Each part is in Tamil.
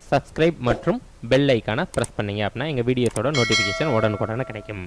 சப்ஸ்கிரைப் மற்றும் பெல் ஐக்கானை ப்ரெஸ் பண்ணிங்க அப்படின்னா எங்கள் வீடியோஸோட நோட்டிஃபிகேஷன் உடனுக்குடனே கிடைக்கும்.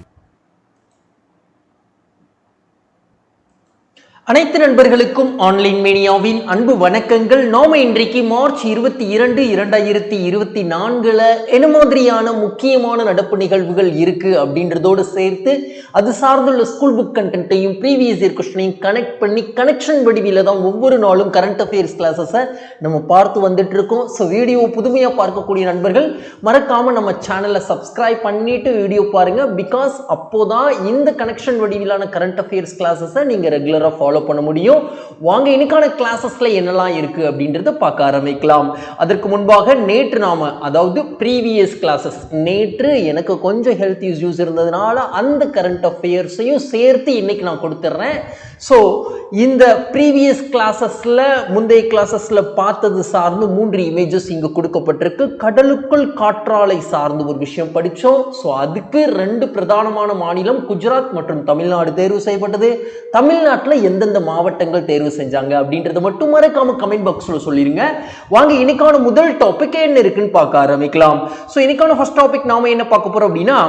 அனைத்து நண்பர்களுக்கும் ஆன்லைன் மீடியாவின் அன்பு வணக்கங்கள். நாம இன்றைக்கு மார்ச் 22, 2024 என்ன மாதிரியான முக்கியமான நடப்பு நிகழ்வுகள் இருக்கு அப்படின்றதோடு சேர்த்து அது சார்ந்துள்ள ஸ்கூல் புக் கண்டென்ட்டையும் ப்ரீவியஸ் இயர் கொஸ்டினையும் கனெக்ட் பண்ணி கனெக்ஷன் வடிவில தான் ஒவ்வொரு நாளும் கரண்ட் அஃபேர்ஸ் கிளாஸஸை நம்ம பார்த்து வந்துட்டு இருக்கோம். ஸோ வீடியோ புதுமையாக பார்க்கக்கூடிய நண்பர்கள் மறக்காம நம்ம சேனலை சப்ஸ்கிரைப் பண்ணிட்டு வீடியோ பாருங்க. பிகாஸ் அப்போதான் இந்த கனெக்ஷன் வடிவிலான கரண்ட் அஃபேர்ஸ் கிளாஸஸை நீங்க ரெகுலராக ஃபாலோ பண்ண முடியும். வாங்க இன்னைக்கான கிளாஸஸ்ல என்னெல்லாம் இருக்கு அப்படின்றத பார்க்க ஆரம்பிக்கலாம். அதற்கு முன்பாக நேற்று நாம அதாவது ப்ரீவியஸ் கிளாஸஸ் நேற்று எனக்கு கொஞ்சம் ஹெல்த் இஷ்யூஸ் இருந்ததுனால அந்த கரண்ட் அஃபேர்ஸையும் சேர்த்து இன்னைக்கு நான் கொடுத்துட்றேன். ஸோ இந்த ப்ரீவியஸ் கிளாஸஸ்ல முந்தைய கிளாஸஸ்ல பார்த்தது சார்ந்து 3 இமேஜஸ் இங்கு கொடுக்கப்பட்டிருக்கு. கடலுக்குள் காற்றாலை சார்ந்து ஒரு விஷயம் படித்தோம். ஸோ அதுக்கு 2 பிரதானமான மாநிலம் குஜராத் மற்றும் தமிழ்நாடு தேர்வு செய்யப்பட்டது. தமிழ்நாட்டில் எந்தெந்த மாவட்டங்கள் தேர்வு செஞ்சாங்க அப்படின்றத மட்டும் மறக்காம கமெண்ட் பாக்ஸ்ல சொல்லிருங்க. வாங்க இன்னைக்கான முதல் டாபிக் என்ன இருக்குன்னு பார்க்க ஆரம்பிக்கலாம். ஸோ இன்னைக்கான ஃபர்ஸ்ட் டாபிக் நாம என்ன பார்க்க போறோம் அப்படின்னா,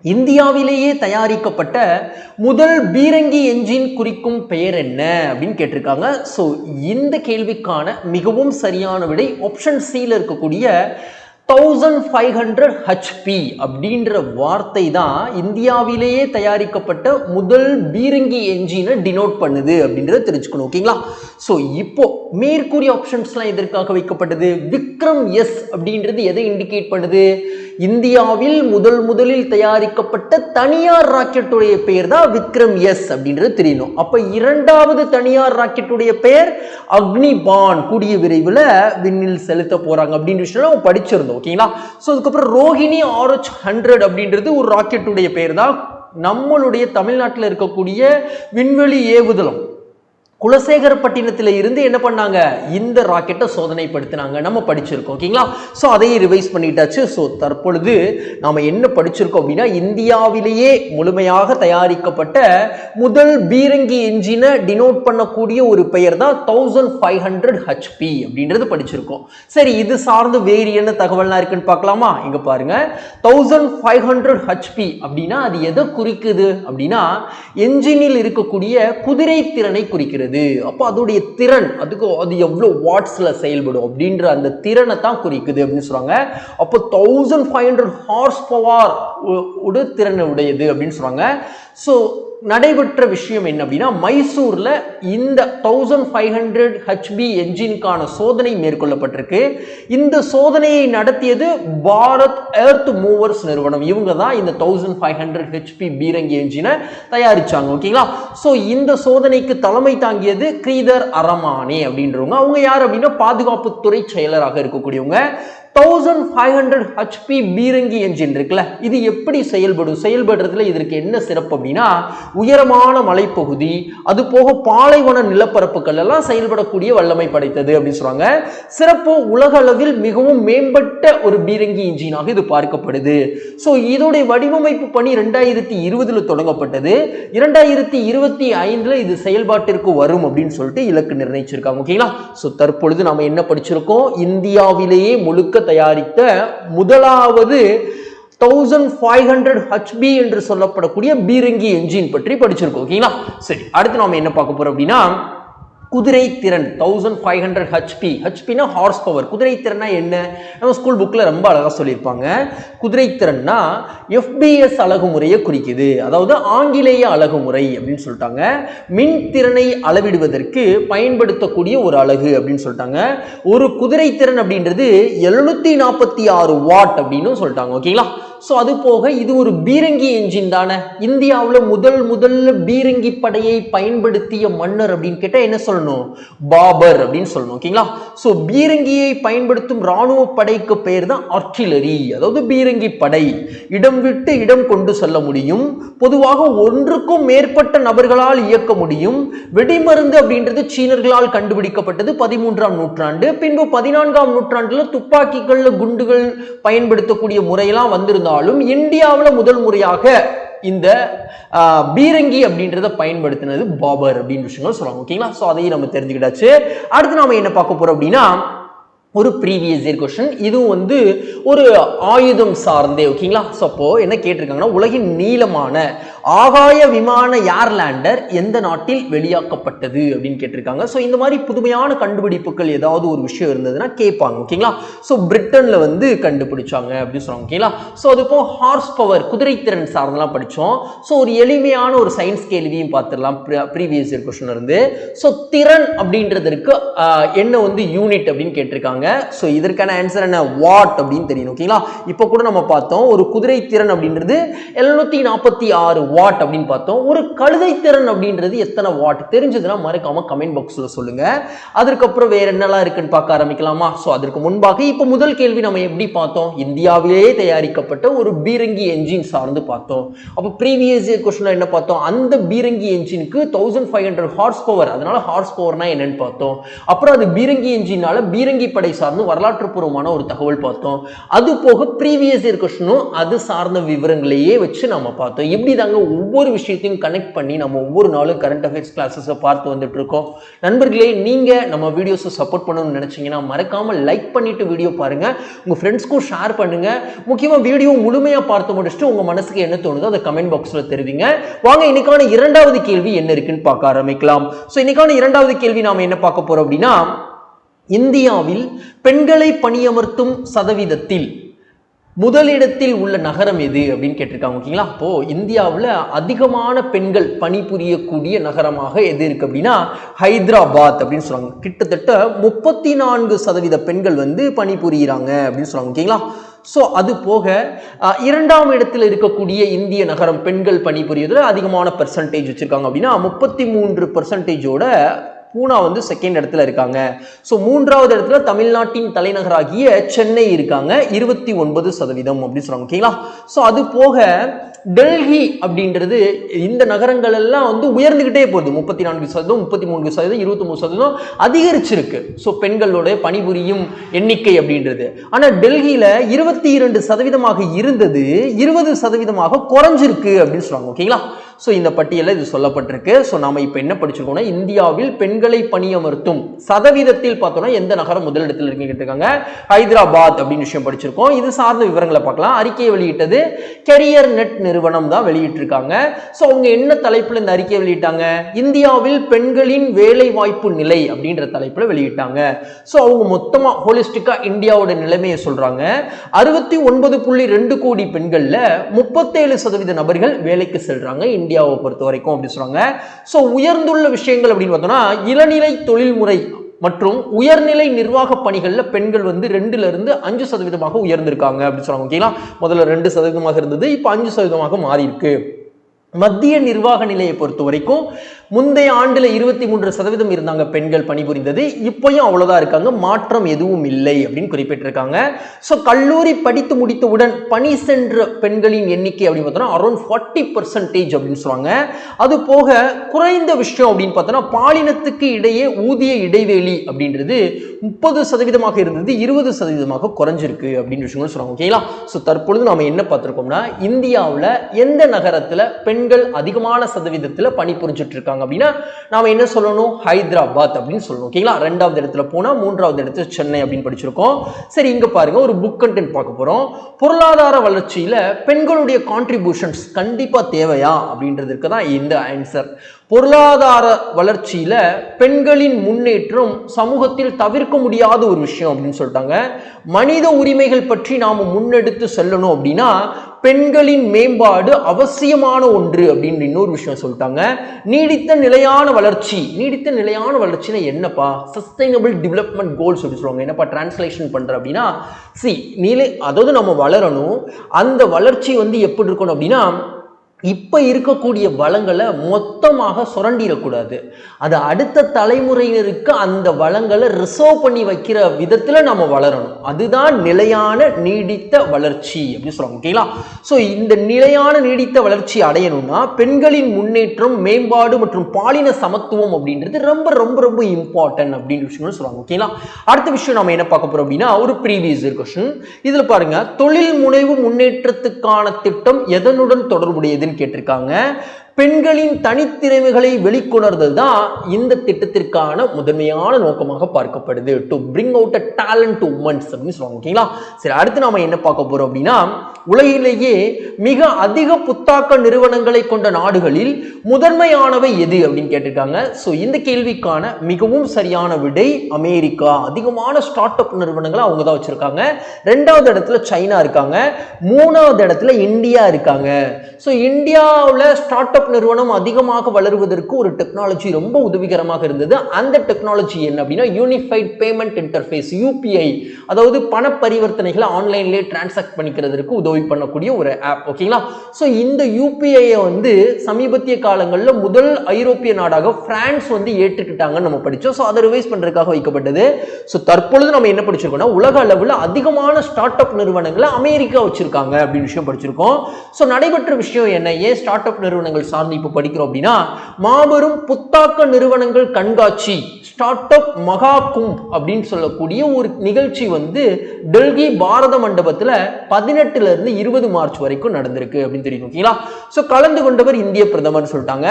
இந்தியாவிலேயே தயாரிக்கப்பட்ட முதல் பீரங்கி என்ஜின் குறிக்கும் பெயர் என்ன அப்படின்னு கேட்டிருக்காங்க. ஸோ இந்த கேள்விக்கான மிகவும் சரியான விடை ஆப்ஷன் சியில் இருக்கக்கூடிய 1500 HP அப்படின்ற வார்த்தை தான் இந்தியாவிலேயே தயாரிக்கப்பட்ட முதல் பீரங்கி என்ஜினை டினோட் பண்ணுது அப்படின்றத தெரிஞ்சுக்கணும். ஓகேங்களா? ஸோ இப்போ மேற்கூறிய ஆப்ஷன்ஸ்லாம் எதற்காக வைக்கப்பட்டது? விக்ரம் எஸ் அப்படின்றது எதை இண்டிகேட் பண்ணுது? இந்தியாவில் முதலில் தயாரிக்கப்பட்ட தனியார் ராக்கெட்டுடைய பெயர் தான் விக்ரம் எஸ் அப்படின்றது தெரியணும். அப்ப இரண்டாவது தனியார் ராக்கெட்டுடைய பெயர் அக்னிபான், கூடிய விரைவில் விண்ணில் செலுத்த போறாங்க அப்படின்ற விஷயம் படிச்சிருந்தோம். ஓகேங்களா? ஸோ அதுக்கப்புறம் ரோஹிணி RH-100 அப்படின்றது ஒரு ராக்கெட்டுடைய பெயர் தான். நம்மளுடைய தமிழ்நாட்டில் இருக்கக்கூடிய விண்வெளி ஏவுதளம் குலசேகரப்பட்டினத்தில் இருந்து என்ன பண்ணாங்க, இந்த ராக்கெட்டை சோதனைப்படுத்தினாங்க. நம்ம படிச்சிருக்கோம். ஓகேங்களா? ஸோ அதையும் ரிவைஸ் பண்ணிட்டாச்சு. ஸோ தற்பொழுது நாம என்ன படிச்சிருக்கோம் அப்படின்னா, இந்தியாவிலேயே முழுமையாக தயாரிக்கப்பட்ட முதல் பீரங்கி என்ஜினை டினோட் பண்ணக்கூடிய ஒரு பெயர் தான் 1500 HP அப்படின்றது படிச்சிருக்கோம். சரி, இது சார்ந்து வேறு என்ன தகவல்லாம் இருக்குன்னு பார்க்கலாமா? இங்க பாருங்க, 1500 HP அப்படின்னா அது எதை குறிக்குது அப்படின்னா, என்ஜினில் இருக்கக்கூடிய குதிரை திறனை குறிக்கிறது. அப்போ அதோடைய திறன், அது எவ்வளவு வாட்ஸ்ல செயல்படும் அப்படின்ற அந்த திறனை தான் குறிக்குது அப்படின்னு சொல்றாங்க. அப்போ 1500 ஹார்ஸ் பவர் உடைய திறனை உடையது அப்படின்னு சொல்றாங்க. ஸோ நடைபெற்ற விஷயம் என்ன அப்படின்னா, மைசூர்ல இந்த 1500 HP என்ஜினுக்கான சோதனை மேற்கொள்ளப்பட்டிருக்கு. இந்த சோதனையை நடத்தியது பாரத் எர்த் மூவர்ஸ் நிறுவனம். இவங்க தான் இந்த 1500 HP பீரங்கி என்ஜினை தயாரிச்சாங்க. ஓகேங்களா? ஸோ இந்த சோதனைக்கு தலைமை தாங்கியது கிரீதர் அரமானே அப்படின்றவங்க. அவங்க யார் அப்படின்னா, பாதுகாப்புத்துறை செயலராக இருக்கக்கூடியவங்க. 1500 HP பீரங்கி என்ஜின் இருக்குல்ல, இது எப்படி செயல்படுறதுல இதற்கு என்ன சிறப்பு அப்படின்னா, உயரமான மலைப்பகுதி, அது போக பாலைவன நிலப்பரப்புகள் எல்லாம் செயல்படக்கூடிய வல்லமை படைத்தது அப்படின்னு சொல்றாங்க. சிறப்பு உலக அளவில் மிகவும் மேம்பட்ட ஒரு பீரங்கி என்ஜினாக இது பார்க்கப்படுது. ஸோ இதோடைய வடிவமைப்பு பணி 2020 தொடங்கப்பட்டது. 2025 இது செயல்பாட்டிற்கு வரும் அப்படின்னு சொல்லிட்டு இலக்கு நிர்ணயிச்சிருக்காங்க. ஓகேங்களா? ஸோ தற்பொழுது நாம என்ன படிச்சிருக்கோம், இந்தியாவிலேயே முழுக்க தயாரித்த முதலாவது 1500 HP என்று சொல்லப்படக்கூடிய பீரங்கி என்ஜின் பற்றி படிச்சிருக்கோம். ஓகேங்களா? சரி, அடுத்து நாம என்ன பார்க்க போறோம் அப்படின்னா, குதிரை திறன் 1500 ஹெச்பினா ஹார்ஸ் பவர். குதிரை திறனா என்ன? நம்ம ஸ்கூல் புக்ல ரொம்ப அழகா சொல்லியிருப்பாங்க. குதிரை திறன்னா FBS அலகுமுறையை குறிக்குது, அதாவது ஆங்கிலேய அலகுமுறை அப்படின்னு சொல்லிட்டாங்க. மின் திறனை அளவிடுவதற்கு பயன்படுத்தக்கூடிய ஒரு அலகு அப்படின்னு சொல்லிட்டாங்க. ஒரு குதிரை திறன் அப்படின்றது 746 வாட் அப்படின்னு சொல்லிட்டாங்க. ஓகேங்களா? ஸோ அது போக இது ஒரு பீரங்கி என்ஜின் தானே. இந்தியாவில் முதல்ல பீரங்கி படையை பயன்படுத்திய மன்னர் அப்படின்னு கேட்டால் என்ன சொல்லணும்? பாபர் அப்படின்னு சொல்லணும். ஓகேங்களா? ஸோ பீரங்கியை பயன்படுத்தும் இராணுவ படைக்கு பெயர் தான் ஆர்ட்டிலரி, அதாவது பீரங்கி படை. இடம் விட்டு இடம் கொண்டு செல்ல முடியும். பொதுவாக ஒன்றுக்கும் மேற்பட்ட நபர்களால் இயக்க முடியும். வெடிமருந்து அப்படின்றது சீனர்களால் கண்டுபிடிக்கப்பட்டது 13ஆம் நூற்றாண்டு. பின்பு 14ஆம் நூற்றாண்டுல துப்பாக்கிகள்ல குண்டுகள் பயன்படுத்தக்கூடிய முறையெல்லாம் வந்திருந்தாலும் இந்தியாவில் முதல் முறையாக இந்த பீரங்கி அப்படின்றத பயன்படுத்தினது பாபர் அப்படின்ற விஷயங்கள் சொல்றாங்க. ஓகேங்களா? சோ அதையும் நம்ம தெரிஞ்சுக்கிட்டாச்சு. அடுத்து நாம என்ன பார்க்க போறோம் அப்படின்னா, ஒரு ப்ரீவியஸ் இயர் கொஸ்டின். இதுவும் வந்து ஒரு ஆயுதம் சார்ந்தே. ஓகேங்களா? ஸோ அப்போ என்ன கேட்டிருக்காங்கன்னா, உலகின் நீளமான ஆகாய விமான ஏர்லேண்டர் எந்த நாட்டில் வெளியாக்கப்பட்டது அப்படின்னு கேட்டிருக்காங்க. ஸோ இந்த மாதிரி புதுமையான கண்டுபிடிப்புகள் ஏதாவது ஒரு விஷயம் இருந்ததுன்னா கேட்பாங்க. ஓகேங்களா? ஸோ பிரிட்டன்ல வந்து கண்டுபிடிச்சாங்க அப்படின்னு சொல்லுவாங்க. ஓகேங்களா? ஸோ அதுப்போ ஹார்ஸ் பவர் குதிரைத்திறன் சார்ந்தெல்லாம் படித்தோம். ஸோ ஒரு எளிமையான ஒரு சயின்ஸ் கேள்வியும் பார்த்துடலாம் ப்ரீவியஸ் இயர் கொஸ்டின் இருந்து. ஸோ திறன் அப்படின்றதற்கு என்ன வந்து யூனிட் அப்படின்னு கேட்டிருக்காங்க. ஸோ இதற்கான ஆன்சர் என்ன? வாட் அப்படின்னு தெரியும். ஓகேங்களா? இப்போ கூட நம்ம பார்த்தோம் ஒரு குதிரை திறன் அப்படின்றது 746 வாட் அப்படின்னு பார்த்தோம். ஒரு கழுதை திறன் அப்படின்றது எத்தனை வாட் தெரிஞ்சதுன்னா மறக்காம கமெண்ட் பாக்ஸ்ல சொல்லுங்க. அதற்கப்புறம் வேற என்னெல்லாம் இருக்குன்னு பார்க்க ஆரம்பிக்கலாமா? ஸோ அதற்கு முன்பாக இப்போ முதல் கேள்வி நம்ம எப்படி பார்த்தோம்? இந்தியாவிலேயே தயாரிக்கப்பட்ட ஒரு பீரங்கி என்ஜின் சார்ந்து பார்த்தோம். அப்போ ப்ரீவியஸ் இயர் கொஸ்டின்ல என்ன பார்த்தோம்? அந்த பீரங்கி என்ஜினுக்கு 1500 ஹார்ஸ் பவர். அதனால ஹார்ஸ் பவர்னா என்னன்னு பார்த்தோம். அப்புறம் அது பீரங்கி என்ஜினால பீரங்கி படை சார்ந்து வரலாற்று பூர்வமான ஒரு தகவல் பார்த்தோம். அது போக ப்ரீவியஸ் இயர் கொஸ்டினும் அது சார்ந்த விவரங்களையே வச்சு நம்ம பார்த்தோம். எப்படி தாங்க ஒவ்வொரு விஷயத்தையும் கனெக்ட் பண்ணி நம்ம ஒவ்வொரு நாளும் கரண்ட் அஃபேர்ஸ் கிளாஸஸை பார்த்து வந்துட்டு இருக்கோம். நண்பர்களே, நீங்க நம்ம வீடியோஸை சப்போர்ட் பண்ணணும்னு நினைச்சீங்கன்னா மறக்காம லைக் பண்ணிட்டு வீடியோ பாருங்க, உங்க ஃப்ரெண்ட்ஸ்க்கும் ஷேர் பண்ணுங்க. முக்கியமா வீடியோ முழுமையா பார்த்து முடிச்சுட்டு உங்க மனசுக்கு என்ன தோணுதோ அதை கமெண்ட் பாக்ஸ்ல தெரிவிங்க. வாங்க இன்னைக்கான இரண்டாவது கேள்வி என்ன இருக்குன்னு பார்க்க ஆரம்பிக்கலாம். ஸோ இன்னைக்கான இரண்டாவது கேள்வி நாம என்ன பார்க்க போறோம் அப்படின்னா, இந்தியாவில் பெண்களை பணியமர்த்தும் சதவீதத்தில் முதலிடத்தில் உள்ள நகரம் எது அப்படின்னு கேட்டிருக்காங்க. ஓகேங்களா? அப்போ இந்தியாவில் அதிகமான பெண்கள் பணிபுரியக்கூடிய நகரமாக எது இருக்கு அப்படின்னா ஹைதராபாத் அப்படின்னு சொல்றாங்க. கிட்டத்தட்ட 34% பெண்கள் வந்து பணிபுரிகிறாங்க அப்படின்னு சொல்றாங்க. ஓகேங்களா? ஸோ அது போக இரண்டாம் இடத்தில் இருக்கக்கூடிய இந்திய நகரம் பெண்கள் பணிபுரியதில் அதிகமான பெர்சன்டேஜ் வச்சிருக்காங்க அப்படின்னா 33%. பூனா வந்து செகண்ட் இடத்துல இருக்காங்க. ஸோ மூன்றாவது இடத்துல தமிழ்நாட்டின் தலைநகராகிய சென்னை இருக்காங்க, 29% அப்படின்னு சொல்றாங்க. ஓகேங்களா? ஸோ அது போக டெல்லி அப்படின்றது இந்த நகரங்கள் எல்லாம் வந்து உயர்ந்துகிட்டே போகுது. 34%, 33%, 23% அதிகரிச்சிருக்கு. ஸோ பெண்களோட பணிபுரியும் எண்ணிக்கை அப்படின்றது. ஆனா டெல்லியில 22% இருந்தது 20% குறைஞ்சிருக்கு அப்படின்னு சொல்றாங்க. ஓகேங்களா? ஸோ இந்த பட்டியலில் இது சொல்லப்பட்டிருக்கு. ஸோ நாம இப்போ என்ன படிச்சிருக்கோம்னா, இந்தியாவில் பெண்களை பணியமர்த்தும் சதவீதத்தில் பார்த்தோம்னா எந்த நகரம் முதலிடத்தில் இருக்குன்னு கேட்டிருக்காங்க. ஹைதராபாத் அப்படின்னு விஷயம் படிச்சிருக்கோம். இது சார்ந்த விவரங்களை பார்க்கலாம். அறிக்கையை வெளியிட்டது கெரியர் நெட் நிறுவனம் தான் வெளியிட்டிருக்காங்க. ஸோ அவங்க என்ன தலைப்புல இந்த அறிக்கையை வெளியிட்டாங்க? இந்தியாவில் பெண்களின் வேலை வாய்ப்பு நிலை அப்படின்ற தலைப்புல வெளியிட்டாங்க. ஸோ அவங்க மொத்தமா ஹோலிஸ்டிக்கா இந்தியாவோட நிலைமையை சொல்றாங்க. 69.2 கோடி பெண்கள்ல 37% நபர்கள் வேலைக்கு செல்றாங்க இந்தியாவை பொறுத்த வரைக்கும் அப்படி சொல்றாங்க. சோ உயர்ந்துள்ள விஷயங்கள் அப்படின்னு பார்த்தோம்னா, இளநிலை தொழில்முறை மற்றும் உயர்நிலை நிர்வாக பணிகள்ல பெண்கள் வந்து 2ல இருந்து 5% உயர்ந்திருக்காங்க அப்படின்னு சொல்றாங்க. ஓகேங்களா? முதல்ல 2% இருந்தது, இப்போ 5% மாறி இருக்கு. மத்திய நிர்வாக நிலையை பொறுத்த வரைக்கும் முந்தைய ஆண்டுல 23% இருந்தாங்க பெண்கள் பணிபுரிந்தது, இப்பயும் அவ்வளவுதான் இருக்காங்க, மாற்றம் எதுவும் இல்லை அப்படின்னு குறிப்பிட்டிருக்காங்க. ஸோ கல்லூரி படித்து முடித்தவுடன் பணி சென்ற பெண்களின் எண்ணிக்கை அப்படின்னு பார்த்தோம்னா அரௌண்ட் 40% அப்படின்னு சொல்றாங்க. அது போக குறைந்த விஷயம் அப்படின்னு பார்த்தோம்னா பாலினத்துக்கு இடையே ஊதிய இடைவெளி அப்படின்றது 30% இருந்தது 20% குறைஞ்சிருக்கு அப்படின்னு விஷயங்கள் சொல்றாங்க. ஓகேங்களா? ஸோ தற்பொழுது நாம என்ன பார்த்திருக்கோம்னா, இந்தியாவில் எந்த நகரத்துல பெண்கள் அதிகமான சதவீதத்தில் பணிபுரிஞ்சிட்டு இருக்காங்க அப்படின்னா நாம என்ன சொல்லணும்? ஹைதராபாத் அப்படின்னு சொல்லணும். ஓகேங்களா? 2வது இடத்துல போனா 3வது இடத்துல சென்னை அப்படின்னு படிச்சிருக்கோம். சரி, இங்க பாருங்க ஒரு புக் கண்டென்ட் பார்க்க போறோம். பொருளாதார வளர்ச்சியில பெண்களுடைய கான்ட்ரிபியூஷன்ஸ் கண்டிப்பா தேவையா அப்படின்றதுக்கு தான் இந்த ஆன்சர். பொருளாதார வளர்ச்சியில பெண்களின் முன்னேற்றம் சமூகத்தில் தவிர்க்க முடியாத ஒரு விஷயம் அப்படின்னு சொல்லிட்டாங்க. மனித உரிமைகள் பற்றி நாம முன்னெடுத்து செல்லணும் அப்படின்னா பெண்களின் மேம்பாடு அவசியமான ஒன்று அப்படின்னு இன்னொரு விஷயம் சொல்லிட்டாங்க. நீடித்த நிலையான வளர்ச்சி. நீடித்த நிலையான வளர்ச்சினா என்னப்பா? சஸ்டைனபிள் டெவலப்மெண்ட் கோல்ஸ் அப்படின்னு சொல்லுவாங்க. என்னப்பா டிரான்ஸ்லேஷன் பண்ற அப்படின்னா, அதாவது நம்ம வளரணும். அந்த வளர்ச்சி வந்து எப்படி இருக்கணும் அப்படின்னா, இப்ப இருக்கக்கூடிய வளங்களை மொத்தமாக சுரண்டிடக்கூடாது. அது அடுத்த தலைமுறையினருக்கு அந்த வளங்களை ரிசர்வ் பண்ணி வைக்கிற விதத்துல நம்ம வளரணும். அதுதான் நிலையான நீடித்த வளர்ச்சி அப்படின்னு சொல்றாங்க. ஓகேங்களா? சோ இந்த நிலையான நீடித்த வளர்ச்சி அடையணும்னா பெண்களின் முன்னேற்றம், மேம்பாடு மற்றும் பாலின சமத்துவம் அப்படின்றது ரொம்ப ரொம்ப ரொம்ப இம்பார்ட்டன்ட் அப்படின்னு விஷயம் சொல்றாங்க. ஓகேங்களா? அடுத்த விஷயம் நம்ம என்ன பார்க்க போறோம் அப்படின்னா, ஒரு ப்ரீவியஸ் இயர் क्वेश्चन. இதுல பாருங்க, தொழில் முனைவு முன்னேற்றத்துக்கான திட்டம் எதனுடன் தொடர்புடையது கேட்டிருக்காங்க. பெண்களின் தனித்திறமைகளை வெளிக்கொணர்தல் தான் இந்த திட்டத்திற்கான முதன்மையான நோக்கமாக பார்க்கப்படுது. To bring out a talent to women's அப்படின்னு சொல்லுவாங்க. ஓகேங்களா? சரி, அடுத்து நாம என்ன பார்க்க போறோம் அப்படின்னா, உலகிலேயே மிக அதிக புத்தாக்க நிறுவனங்களை கொண்ட நாடுகளில் முதன்மையானவை எது அப்படின்னு கேட்டிருக்காங்க. ஸோ இந்த கேள்விக்கான மிகவும் சரியான விடை அமெரிக்கா. அதிகமான ஸ்டார்ட் அப் நிறுவனங்களை அவங்க தான் வச்சிருக்காங்க. ரெண்டாவது இடத்துல சைனா இருக்காங்க. மூணாவது இடத்துல இந்தியா இருக்காங்க. ஸோ இந்தியாவில் ஸ்டார்ட் அப் நிறுவனம் அதிகமாக வளருவதற்கு ஒரு டெக்னாலஜி ரொம்ப உதவிகரமாக இருந்தது. அந்த டெக்னாலஜி என்ன அப்படின்னா யூனிஃபைட் பேமெண்ட் இன்டர்ஃபேஸ், யூபிஐ. அதாவது பண பரிவர்த்தனைகளை ஆன்லைன்லேயே டிரான்சாக்ட் பண்ணிக்கிறதுக்கு உதவி பண்ணக்கூடிய ஒரு ஆப். ஓகேங்களா? ஸோ இந்த யூபிஐயை வந்து சமீபத்திய காலங்களில் முதல் ஐரோப்பிய நாடாக பிரான்ஸ் வந்து ஏற்றுக்கிட்டாங்கன்னு நம்ம படித்தோம். ஸோ அதை ரிவைஸ் பண்ணுறதுக்காக வைக்கப்பட்டது. ஸோ தற்பொழுது நம்ம என்ன படிச்சிருக்கோம்னா, உலக அளவில் அதிகமான ஸ்டார்ட் அப் நிறுவனங்களை அமெரிக்கா வச்சிருக்காங்க அப்படின்னு விஷயம் படிச்சிருக்கோம். ஸோ நடைபெற்ற விஷயம் என்ன, ஏன் ஸ்டார்ட் அப் நிறுவனங்கள் சார்ந்து இப்போ படிக்கிறோம் அப்படின்னா, மாபெரும் புத்தாக்க நிறுவனங்கள் கண்காட்சி ஸ்டார்ட் அப் மகா கும்ப் அப்படின்னு சொல்லக்கூடிய ஒரு நிகழ்ச்சி வந்து டெல்லி பாரத மண்டபத்தில் 18ல இருந்து 20 மார்ச் வரைக்கும் நடந்திருக்கு அப்படின்னு தெரியும். ஓகேங்களா? ஸோ கலந்து கொண்டவர் இந்திய பிரதமர் சொல்லிட்டாங்க.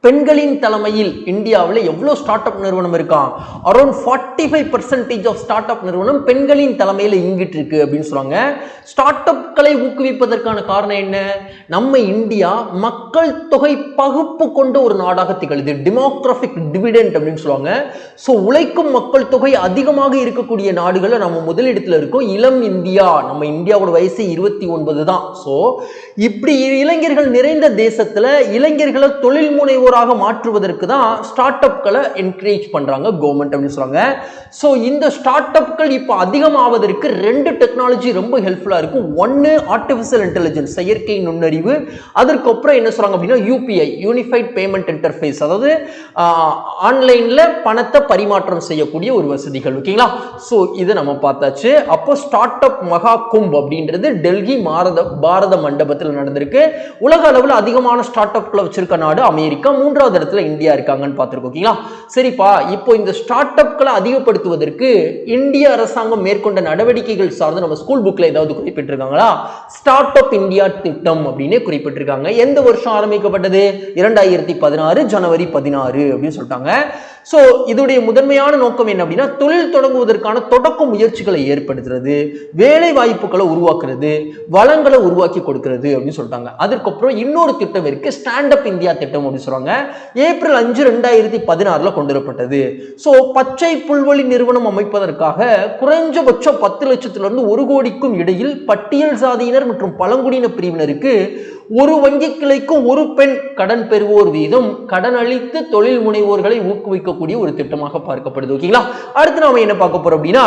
பெண்களின் தலைமையில் இந்தியாவில் எவ்வளவு ஸ்டார்ட் அப் நிறுவனம் இருக்கான், அரௌண்ட் 45% ஆஃப் ஸ்டார்ட் அப் நிறுவனம் பெண்களின் தலைமையில் இங்கிட்டு இருக்கு அப்படின்னு சொல்றாங்க. ஸ்டார்ட் அப்களை ஊக்குவிப்பதற்கான காரணம் என்ன, நம்ம இந்தியா மக்கள் தொகை பகுப்பு கொண்ட ஒரு நாடாக திகழுது. டெமோகிராபிக் டிவிடெண்ட் அப்படின்னு சொல்லுவாங்க. ஸோ உழைக்கும் மக்கள் தொகை அதிகமாக இருக்கக்கூடிய நாடுகளில் நம்ம முதலிடத்தில் இருக்கோம். இளம் இந்தியா, நம்ம இந்தியாவோட வயசு 29 தான். ஸோ இப்படி இளைஞர்கள் நிறைந்த தேசத்துல இளைஞர்களை தொழில் முனைவோர் மாற்றுவதற்கு தான் ஸ்டார்ட் அப்களை என்கரேஜ் பண்றாங்க கவர்மெண்ட் அப்படின்னு சொல்றாங்க. சோ இந்த ஸ்டார்ட் அப்கள் இப்போ அதிகமாவதற்கு ரெண்டு டெக்னாலஜி ரொம்ப ஹெல்ப்ஃபுல்லா இருக்கும். ஒன்னு ஆர்டிஃபிஷியல் இன்டெலிஜென்ஸ், செயற்கை நுண்ணறிவு. அதற்கப்புறம் என்ன சொல்றாங்க அப்படின்னா யூபிஐ, யூனிஃபைட் பேமெண்ட் இன்டர்ஃபேஸ், அதாவது ஆன்லைன்ல பணத்தை பரிமாற்றம் செய்யக்கூடிய ஒரு வசதிகள். ஓகேங்களா? சோ இதை நம்ம பார்த்தாச்சு. அப்போ ஸ்டார்ட் அப் மகா கும்ப் அப்படின்றது டெல்லி பாரத மண்டபத்தில் நடந்திருக்கு. உலக அளவில் அதிகமான ஸ்டார்ட் அப்களை வச்சிருக்க நாடு அமெரிக்கா. மூன்றாவது இடத்துல இந்தியா இருக்காங்கன்னு பார்த்திருக்கோம். ஓகேங்களா? சரிப்பா, இப்போ இந்த ஸ்டார்ட் அப்களை அதிகப்படுத்துவதற்கு இந்திய அரசாங்கம் மேற்கொண்ட நடவடிக்கைகள் சார்ந்து நம்ம ஸ்கூல் புக்ல ஏதாவது குறிப்பிட்டிருக்காங்களா? ஸ்டார்ட் அப் இந்தியா திட்டம் அப்படின்னு குறிப்பிட்டிருக்காங்க. எந்த வருஷம் ஆரம்பிக்கப்பட்டது? 2016 ஜனவரி 16 அப்படின்னு சொல்லிட்டாங்க. சோ இதோடைய முதன்மையான நோக்கம் என்ன அப்படின்னா, தொழில் தொடங்குவதற்கான தொடக்க முயற்சிகளை ஏற்படுத்துறது, வேலை வாய்ப்புகளை உருவாக்குறது, வளங்களை உருவாக்கி கொடுக்கிறது அப்படின்னு சொல்லிட்டாங்க. அதுக்கப்புறம் இன்னொரு திட்டம் இருக்கு, ஸ்டாண்ட் அப் இந்தியா திட்டம் அப்படின்னு சொல்றாங்க. ஏப்ரல் 5 2016 கொண்டு வரப்பட்டது. சோ பச்சை புல்வெளி நிறுவனம் அமைப்பதற்காக குறைஞ்சபட்சம் 10 லட்சத்திலிருந்து 1 கோடிக்கும் இடையில் பட்டியல் சாதியினர் மற்றும் பழங்குடியின பிரிவினருக்கு ஒரு வங்கி கிளைக்கும் ஒரு பெண் கடன் பெறுவோர் வீதம் கடன் அளித்து தொழில் முனைவோர்களை ஊக்குவிக்கக்கூடிய ஒரு திட்டமாக பார்க்கப்படுது. ஓகேங்களா? அடுத்து நாம என்ன பார்க்க போறோம் அப்படின்னா,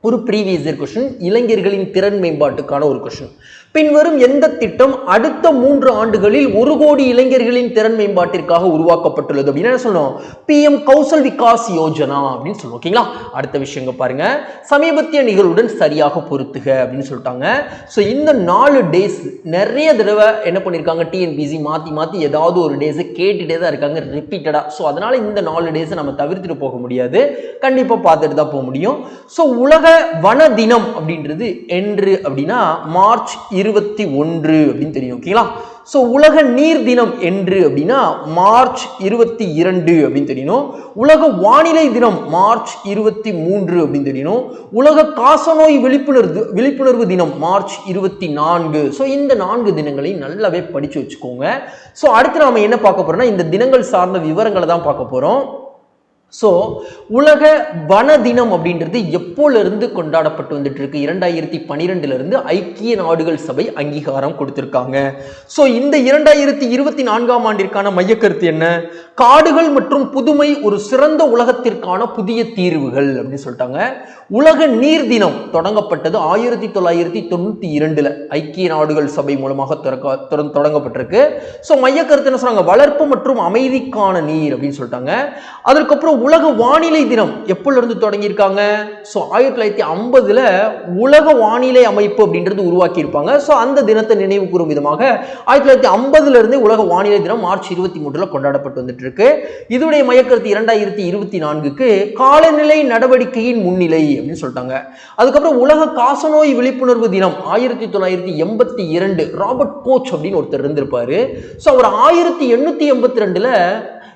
ஒரு ப்ரீவியஸ் இயர் கொஸ்டின், இளைஞர்களின் திறன் மேம்பாட்டுக்கான ஒரு கொஸ்டின். பின்வரும் எந்த திட்டம் அடுத்த 3 ஆண்டுகளில் 1 கோடி இளைஞர்களின் திறன் மேம்பாட்டிற்காக உருவாக்கப்பட்டுள்ளது அப்படின்னு சொன்னோம்? PM கௌசல் விகாஸ் யோஜனா அப்படின்னு சொல்லுவோம். ஓகேங்களா? அடுத்த விஷயங்க பாருங்க, சமீபத்திய நிகழ்வுடன் சரியாக பொருத்துக அப்படின்னு சொல்லிட்டாங்க. ஸோ இந்த 4 டேஸ் நிறைய தடவை என்ன பண்ணியிருக்காங்க, TNPSC மாற்றி ஏதாவது ஒரு டேஸை கேட்டுகிட்டே தான் இருக்காங்க ரிப்பீட்டடாக. ஸோ அதனால இந்த 4 டேஸை நம்ம தவிர்த்துட்டு போக முடியாது, கண்டிப்பாக பார்த்துட்டு தான் போக முடியும். ஸோ உலக வன தினம் அப்படின்றது என்று அப்படின்னா மார்ச் 21 அப்படின்னு தெரியும். ஓகேங்களா? சோ உலக நீர் தினம் என்று அப்படின்னா மார்ச் 22 அப்படின்னு தெரியணும். உலக வானிலை தினம் மார்ச் 23 அப்படின்னு தெரியணும். உலக காசநோய் விழிப்புணர்வு தினம் மார்ச் 24. சோ இந்த 4 தினங்களையும் நல்லாவே படிச்சு வச்சுக்கோங்க. சோ அடுத்து நாம என்ன பார்க்க போறோம்னா, இந்த தினங்கள் சார்ந்த விவரங்களை தான் பார்க்க போறோம். ஸோ உலக வன தினம் அப்படின்றது எப்போல இருந்து கொண்டாடப்பட்டு வந்துட்டு இருக்கு? 2012 இருந்து ஐக்கிய நாடுகள் சபை அங்கீகாரம் கொடுத்திருக்காங்க. ஸோ இந்த 2024ஆம் ஆண்டிற்கான மையக்கருத்து என்ன? காடுகள் மற்றும் புதுமை ஒரு சிறந்த உலகத்திற்கான புதிய தீர்வுகள் அப்படின்னு சொல்லிட்டாங்க. உலக நீர் தினம் தொடங்கப்பட்டது 1992 ஐக்கிய நாடுகள் சபை மூலமாக தொடங்கப்பட்டிருக்கு. ஸோ மையக்கருத்து என்ன சொன்னாங்க? வளர்ப்பு மற்றும் அமைதிக்கான நீர் அப்படின்னு சொல்லிட்டாங்க. அதற்கப்புறம் உலக வானிலை தினம் எப்போல இருந்து தொடங்கியிருக்காங்க? ஸோ 1950ல் உலக வானிலை அமைப்பு அப்படின்றது உருவாக்கி இருப்பாங்க. ஸோ அந்த தினத்தை நினைவு கூறும் விதமாக 1950ல இருந்து உலக வானிலை தினம் மார்ச் 23ல கொண்டாடப்பட்டு வந்துட்டு இருக்கு. இதோடைய மையக்கருத்து 2024க்கு காலநிலை நடவடிக்கையின் முன்னிலை அப்படின்னு சொல்லிட்டாங்க. அதுக்கப்புறம் உலக காசநோய் விழிப்புணர்வு தினம் 1982 ராபர்ட் கோச் அப்படின்னு ஒருத்தர் இருந்திருப்பாரு. ஸோ அவர் 1882ல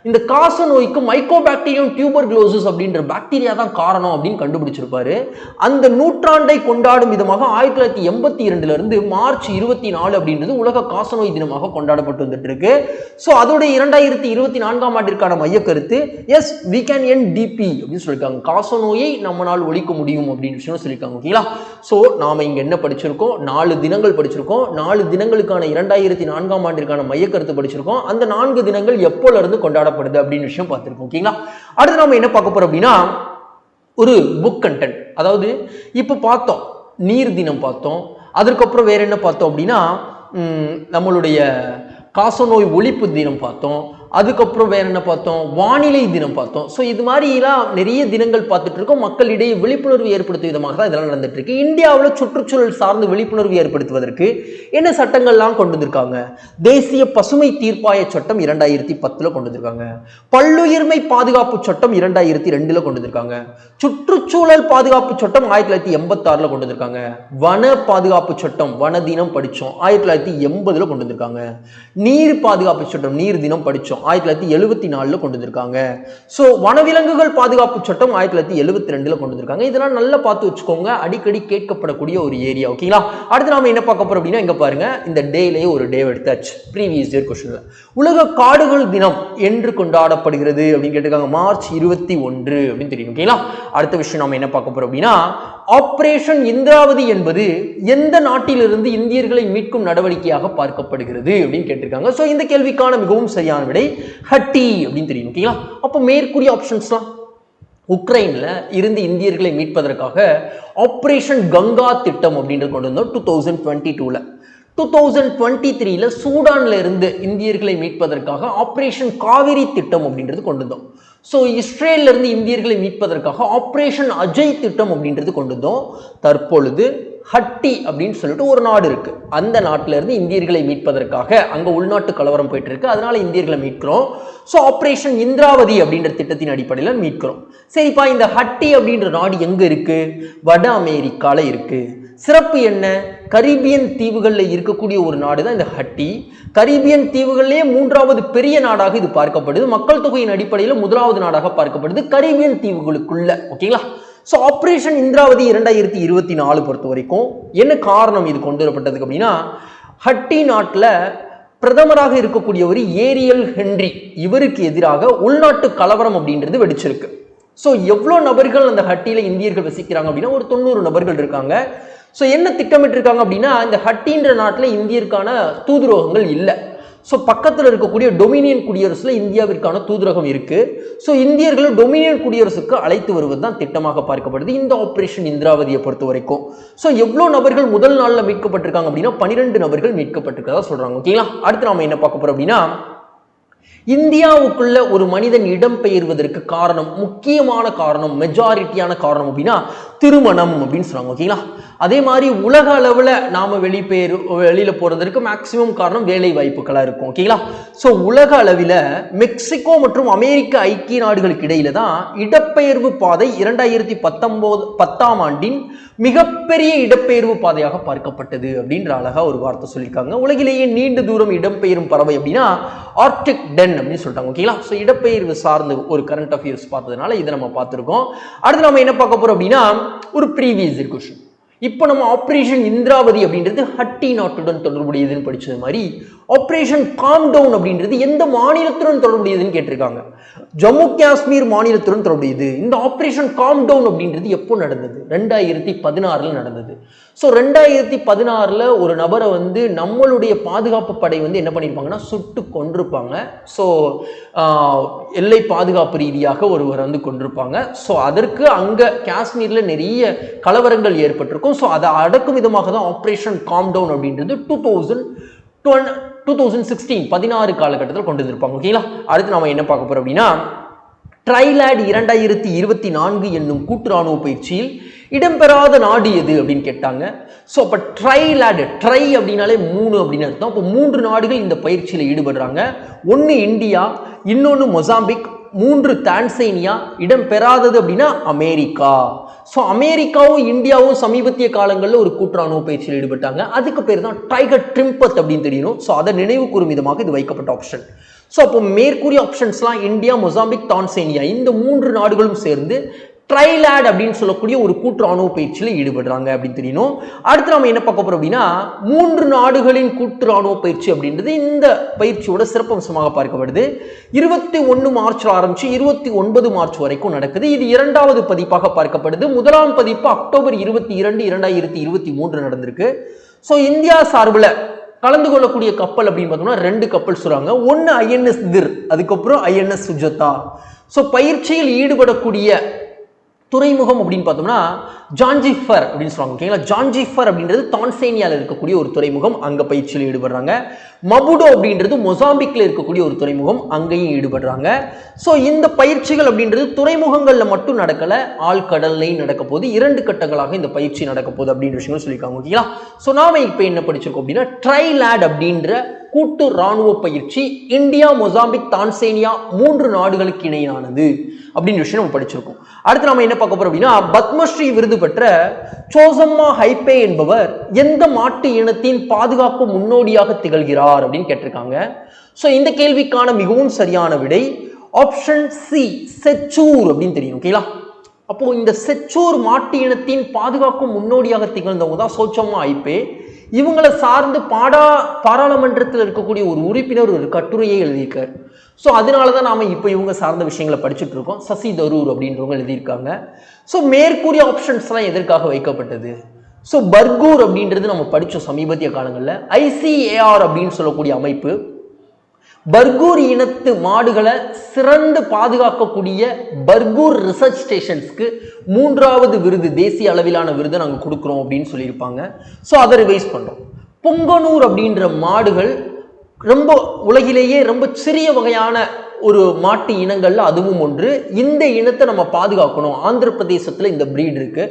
இந்த காச நோய்க்கு மைக்கோபாக்டீரியம் டியூபர்குலோசிஸ் அப்படின்ற பாக்டீரியா தான் காரணம் அப்படின்னு கண்டுபிடிச்சிருப்பாரு. அந்த நூற்றாண்டை கொண்டாடும் விதமாக 1982ல இருந்து மார்ச் 24 அப்படின்றது உலக காசநோய் தினமாக கொண்டாடப்பட்டு வந்துட்டு இருக்கு. ஸோ அதோட 2024ஆம் ஆண்டிற்கான மைய கருத்து yes we can end TB அப்படின்னு சொல்லியிருக்காங்க. காசநோயை நம்மளால் ஒழிக்க முடியும் அப்படின்னு விஷயம் சொல்லியிருக்காங்க. ஓகேங்களா? ஸோ நாம இங்க என்ன படிச்சிருக்கோம்? 4 தினங்கள் படிச்சிருக்கோம். 4 தினங்களுக்கான 2004ஆம் ஆண்டிற்கான மைய கருத்து படிச்சிருக்கோம். அந்த 4 தினங்கள் எப்போல இருந்து கொண்டாட அப்படின்னு விஷயம் பார்த்திருக்கோம். ஓகேங்களா? அடுத்து நாம என்ன பார்க்க போறோம் அப்படின்னா ஒரு புக் கண்டென்ட். அதாவது இப்ப பார்த்தோம் நீர் தினம் பார்த்தோம். அதற்கப்புறம் வேற என்ன பார்த்தோம் அப்படின்னா நம்மளுடைய காசநோய் ஒழிப்பு தினம் பார்த்தோம். அதுக்கப்புறம் வேற என்ன பார்த்தோம்? வானிலை தினம் பார்த்தோம். ஸோ இது மாதிரிலாம் நிறைய தினங்கள் பார்த்துட்டு இருக்கோம். மக்களிடையே விழிப்புணர்வு ஏற்படுத்தும் விதமாக தான் இதெல்லாம் நடந்துட்டு இருக்கு. இந்தியாவில் சுற்றுச்சூழல் சார்ந்து விழிப்புணர்வு ஏற்படுத்துவதற்கு என்ன சட்டங்கள்லாம் கொண்டு வந்திருக்காங்க? தேசிய பசுமை தீர்ப்பாய சட்டம் 2010ல் கொண்டு வந்திருக்காங்க. பல்லுயிர்மை பாதுகாப்பு சட்டம் 2002ல் கொண்டு வந்திருக்காங்க. சுற்றுச்சூழல் பாதுகாப்பு சட்டம் 1986ல் கொண்டு வந்திருக்காங்க. வன பாதுகாப்பு சட்டம் வன தினம் படித்தோம் 1980ல் கொண்டு வந்திருக்காங்க. நீர் பாதுகாப்பு சட்டம் நீர் தினம் படித்தோம் 1974ல் கொண்டு வந்திருக்காங்க. ஸோ வனவிலங்குகள் பாதுகாப்பு சட்டம் 1972ல் கொண்டு வந்திருக்காங்க. இதெல்லாம் நல்லா பார்த்து வச்சுக்கோங்க. அடிக்கடி கேட்கப்படக்கூடிய ஒரு ஏரியா. ஓகேங்களா? அடுத்து நாம என்ன பார்க்க போறோம் அப்படின்னா இங்க பாருங்க, இந்த டேலேயே ஒரு டே எடுத்தாச்சு. ப்ரீவியஸ் இயர் கொஸ்டின்ல உலக காடுகள் தினம் என்று கொண்டாடப்படுகிறது அப்படின்னு கேட்டிருக்காங்க. மார்ச் 21 அப்படின்னு தெரியும். ஓகேங்களா? அடுத்த விஷயம் நாம என்ன பார்க்க போறோம் அப்படின்னா ஆபரேஷன் இந்திராவதி என்பது எந்த நாட்டிலிருந்து இந்தியர்களை மீட்கும் நடவடிக்கையாக பார்க்கப்படுகிறது அப்படின்னு கேட்டிருக்காங்க. ஸோ இந்த கேள்விக்கான மிகவும் சரியான விடை ஹட்டி அப்படின்னு தெரியும். ஓகேங்களா? அப்போ மேற்கூறிய ஆப்ஷன்ஸ்லாம் உக்ரைன்ல இருந்து இந்தியர்களை மீட்பதற்காக ஆபரேஷன் கங்கா திட்டம் அப்படின்றது கொண்டு வந்தோம் 2022ல. 2023ல சூடான்ல இருந்து இந்தியர்களை மீட்பதற்காக ஆபரேஷன் காவிரி திட்டம் அப்படின்றது கொண்டு வந்தோம். ஸோ இஸ்ரேல்ல இருந்து இந்தியர்களை மீட்பதற்காக ஆபரேஷன் அஜய் திட்டம் அப்படின்றது கொண்டு வந்தோம். தற்பொழுது ஹட்டி அப்படின்னு சொல்லிட்டு ஒரு நாடு இருக்கு. அந்த நாட்டில இருந்து இந்தியர்களை மீட்பதற்காக அங்க உள்நாட்டு கலவரம் போயிட்டு இருக்கு. அதனால இந்தியர்களை மீட்கிறோம். ஸோ ஆபரேஷன் இந்திராவதி அப்படின்ற திட்டத்தின் அடிப்படையில் மீட்கிறோம். சரிப்பா, இந்த ஹட்டி அப்படின்ற நாடு எங்க இருக்கு? வட அமெரிக்கால இருக்கு. சிறப்பு என்ன? கரீபியன் தீவுகளில் இருக்கக்கூடிய ஒரு நாடு தான் இந்த ஹட்டி. கரீபியன் தீவுகளிலே 3வது பெரிய நாடாக இது பார்க்கப்படுது. மக்கள் தொகையின் அடிப்படையில் 1வது நாடாக பார்க்கப்படுது கரீபியன் தீவுகளுக்குள்ள. ஓகேங்களா? ஸோ ஆபரேஷன் இந்திராவதி 2024 பொறுத்த வரைக்கும் என்ன காரணம் இது கொண்டு வரப்பட்டதுக்கு அப்படின்னா ஹட்டி நாட்டில் பிரதமராக இருக்கக்கூடியவர் ஏரியல் ஹென்றி, இவருக்கு எதிராக உள்நாட்டு கலவரம் அப்படின்றது வெடிச்சிருக்கு. ஸோ எவ்வளோ நபர்கள் அந்த ஹட்டியில இந்தியர்கள் வசிக்கிறாங்க அப்படின்னா ஒரு 90 நபர்கள் இருக்காங்க. ஸோ என்ன திட்டமிட்டு இருக்காங்க அப்படின்னா இந்த ஹட்டின்ற நாட்டில் இந்தியருக்கான தூதரகங்கள் இல்லை. ஸோ பக்கத்தில் இருக்கக்கூடிய டொமினியன் குடியரசுல இந்தியாவிற்கான தூதரகம் இருக்கு. ஸோ இந்தியர்களை டொமினியன் குடியரசுக்கு அழைத்து வருவது தான் திட்டமாக பார்க்கப்படுது இந்த ஆபரேஷன் இந்திராவதியை பொறுத்த வரைக்கும். ஸோ எவ்வளோ நபர்கள் முதல் நாளில் மீட்கப்பட்டிருக்காங்க அப்படின்னா 12 நபர்கள் மீட்கப்பட்டிருக்கதா சொல்றாங்க. ஓகேங்களா? அடுத்து நாம என்ன பார்க்க போறோம் அப்படின்னா இந்தியாவுக்குள்ள ஒரு மனிதன் இடம்பெயர்வதற்கு காரணம், முக்கியமான காரணம், மெஜாரிட்டியான காரணம் அப்படின்னா திருமணம் அப்படின்னு சொல்றாங்க. ஓகேங்களா? அதே மாதிரி உலக அளவில் நாம வெளியில போறதற்கு மேக்சிமம் காரணம் வேலை வாய்ப்புகளா இருக்கும். ஓகேங்களா? ஸோ உலக அளவில் மெக்சிகோ மற்றும் அமெரிக்க ஐக்கிய நாடுகளுக்கு இடையில தான் இடப்பெயர்வு பாதை 2010ஆம் ஆண்டின் மிகப்பெரிய இடப்பெயர்வு பாதையாக பார்க்கப்பட்டது அப்படின்ற அழகா ஒரு வார்த்தை சொல்லியிருக்காங்க. உலகிலேயே நீண்ட தூரம் இடம்பெயரும் பறவை அப்படின்னா ஆர்டிக் டென் அப்படின்னு சொல்லிட்டாங்க. ஓகேங்களா? ஸோ இடப்பெயர்வு சார்ந்து ஒரு கரண்ட் அஃபேர்ஸ் பார்த்ததுனால இதை நம்ம பார்த்துருக்கோம். அடுத்து நம்ம என்ன பார்க்க போறோம் அப்படின்னா ஒரு ப்ரீவியஸ் இயர் கொஸ்டின். இப்போ நம்ம ஆபரேஷன் இந்திராவதி அப்படின்றது ஹட்டி நாட்டுடன் தொடர்புடையதுன்னு படிச்சது மாதிரி ஆபரேஷன் காம் டவுன் அப்படின்றது எந்த மாநிலத்துடன் தொடர்புடையதுன்னு கேட்டிருக்காங்க. ஜம்மு காஷ்மீர் மாநிலத்துடன் தொடர்புடையது. இந்த ஆபரேஷன் காம் டவுன் அப்படின்றது எப்போ நடந்தது? 2016ல் நடந்தது. ஸோ 2016ல் ஒரு நபரை நம்மளுடைய பாதுகாப்பு படை என்ன பண்ணியிருப்பாங்கன்னா சுட்டு கொண்டிருப்பாங்க. ஸோ எல்லை பாதுகாப்பு ரீதியாக ஒருவர் கொண்டிருப்பாங்க. ஸோ அதற்கு அங்கே காஷ்மீரில் நிறைய கலவரங்கள் ஏற்பட்டிருக்கும். ஸோ அதை அடக்கும் விதமாக தான் ஆபரேஷன் காம் டவுன் அப்படின்றது 2016 காலகட்டத்தில் கொண்டு வந்திருப்பாங்க. ஓகேங்களா? அடுத்து நாம என்ன பார்க்க போறோம் அப்படின்னா ட்ரைலாட் 2024 என்னும் கூட்டு ராணுவ பயிற்சியில் இடம்பெறாத நாடு எது அப்படின்னு கேட்டாங்க. ஸோ அப்போ ட்ரைலாட், ட்ரை அப்படின்னாலே 3 அப்படின்னு அர்த்தம். அப்போ 3 நாடுகள் இந்த பயிற்சியில் ஈடுபடுறாங்க. ஒன்று இந்தியா, இன்னொன்று மொசாம்பிக், 3 தான்சேனியா, இடம்பெறாதது அப்படின்னா அமெரிக்கா. ஸோ அமெரிக்காவும் இந்தியாவும் சமீபத்திய காலங்களில் ஒரு கூட்டு ராணுவ பயிற்சியில் ஈடுபட்டாங்க. அதுக்கு பேர் தான் டைகர் ட்ரிம்பத் அப்படின்னு தெரியணும். ஸோ அதை நினைவு கூறும் விதமாக இது வைக்கப்பட்ட ஆப்ஷன். ஸோ அப்போ மேற்கூறிய ஆப்ஷன்ஸ்லாம் இந்தியா, மொசாம்பிக், தான்சேனியா இந்த 3 நாடுகளும் சேர்ந்து ட்ரைலாட் அப்படின்னு சொல்லக்கூடிய ஒரு கூட்டு ராணுவ பயிற்சியில் ஈடுபடுறாங்க அப்படின்னு தெரியணும். அடுத்து நம்ம என்ன பார்க்க போறோம் அப்படின்னா 3 நாடுகளின் கூட்டு ராணுவ பயிற்சி அப்படின்றது இந்த பயிற்சியோட சிறப்பம்சமாக பார்க்கப்படுது. 21 மார்ச் ஆரம்பிச்சு 29 மார்ச் வரைக்கும் நடக்குது. இது 2வது பதிப்பாக பார்க்கப்படுது. 1ஆம் பதிப்பு அக்டோபர் 22, 2023 நடந்திருக்கு. ஸோ இந்தியா சார்பில் கலந்து கொள்ளக்கூடிய கப்பல் அப்படின்னு பார்த்தோம்னா 2 கப்பல் சொல்றாங்க. ஒன்று INS திர், அதுக்கப்புறம் INS சுஜாதா. ஸோ பயிற்சியில் ஈடுபடக்கூடிய துறைமுகம் அப்படின்னு பார்த்தோம்னா ஜான்ஜிஃபர் அப்படின்னு சொல்லுவாங்க. ஓகேங்களா, ஜான்ஜிஃபர் அப்படின்றது தான்சேனியாவில் இருக்கக்கூடிய ஒரு துறைமுகம், அங்க பயிற்சியில் ஈடுபடுறாங்க. மபுடோ அப்படின்றது மொசாம்பிக்ல இருக்கக்கூடிய ஒரு துறைமுகம், அங்கேயும் ஈடுபடுறாங்க. ஸோ இந்த பயிற்சிகள் அப்படின்றது துறைமுகங்கள்ல மட்டும் நடக்கல, ஆழ்கடல்லையும் நடக்க போகுது. 2 கட்டங்களாக இந்த பயிற்சி நடக்க போகுது அப்படின்ற விஷயங்கள் சொல்லியிருக்காங்க. ஓகேங்களா, ஸோ நாம இப்போ என்ன படிச்சிருக்கோம் அப்படின்னா ட்ரைலாட் அப்படின்ற கூட்டு ராணுவ பயிற்சி இந்தியா, மொசாம்பிக், தான்சேனியா 3 நாடுகளுக்கு இணையானது அப்படின்னு விஷயம் நம்ம படிச்சிருக்கோம். அடுத்து நாம என்ன பார்க்க போறோம் அப்படின்னா பத்மஸ்ரீ விருது பெற்ற சோசம்மா ஹைபே என்பவர் எந்த மாட்டு இனத்தின் பாதுகாப்பு முன்னோடியாக திகழ்கிறார் அப்படின்னு கேட்டிருக்காங்க. ஸோ இந்த கேள்விக்கான மிகவும் சரியான விடை ஆப்ஷன் சி, செச்சூர் அப்படின்னு தெரியும். ஓகேங்களா, அப்போ இந்த செச்சூர் மாட்டு இனத்தின் பாதுகாப்பு முன்னோடியாக திகழ்ந்தவங்க தான் சோச்சம்மா ஹைபே. இவங்களை சார்ந்து பாராளுமன்றத்தில் இருக்கக்கூடிய ஒரு உறுப்பினர் ஒரு கட்டுரையை எழுதியிருக்கார். ஸோ அதனால தான் நாம இப்போ இவங்க சார்ந்த விஷயங்களை படிச்சுட்டு இருக்கோம். சசி தரூர் அப்படின்றவங்க எழுதியிருக்காங்க. ஸோ மேற்கூறிய ஆப்ஷன்ஸ்லாம் எதற்காக வைக்கப்பட்டது? ஸோ பர்கூர் அப்படின்றது நம்ம படித்தோம் சமீபத்திய காலங்களில். ICAR அப்படின்னு சொல்லக்கூடிய அமைப்பு பர்கூர் இனத்து மாடுகளை சிறந்து பாதுகாக்கக்கூடிய பர்கூர் ரிசர்ச் ஸ்டேஷன்ஸ்க்கு 3வது விருது, தேசிய அளவிலான விருதை நாங்கள் கொடுக்குறோம் அப்படின்னு சொல்லியிருப்பாங்க. ஸோ அதை ரிவைஸ் பண்ணுறோம். பொங்கனூர் அப்படின்ற மாடுகள் ரொம்ப உலகிலேயே ரொம்ப சிறிய வகையான ஒரு மாட்டு இனங்கள்ல அதுவும் ஒன்று. இந்த இனத்தை நம்ம பாதுகாக்கணும். ஆந்திர பிரதேசத்தில் இந்த பிரீட் இருக்கு.